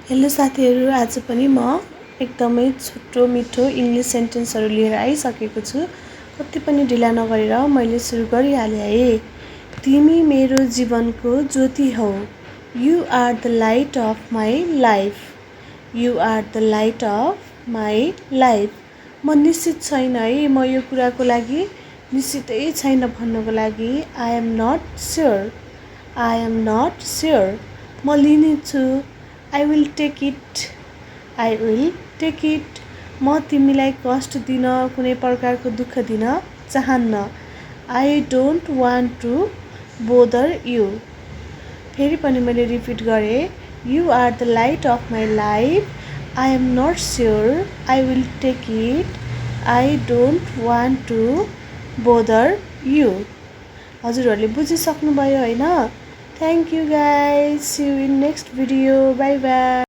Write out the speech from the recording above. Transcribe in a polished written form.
Hello साथीहरु, आज पनि म एकदमै छोटो मिठो इंग्लिश सेन्टेन्सहरु लिएर आइसकेको छु। कति पनि ढिला नगरेर मैले सुरु गरिहाले है। तिमी मेरो जीवनको ज्योति हौ। You are the light of my life. You are the light of my life. म निश्चित छैन है, म यो कुराको लागि निश्चितै छैन भन्नको लागि I am not sure. I am not sure. म लिने छु। I will take it. I will take it. म तिमीलाई कष्ट दिन, कुनै प्रकारको दुःख दिन चाहन्न। I don't want to bother you. फेरि पनि मैले रिपिट गरे। You are the light of my life. I am not sure. I will take it. I don't want to bother you. हजुरहरूले बुझिसक्नुभयो हैन? Thank you guys. See you in next video. Bye bye.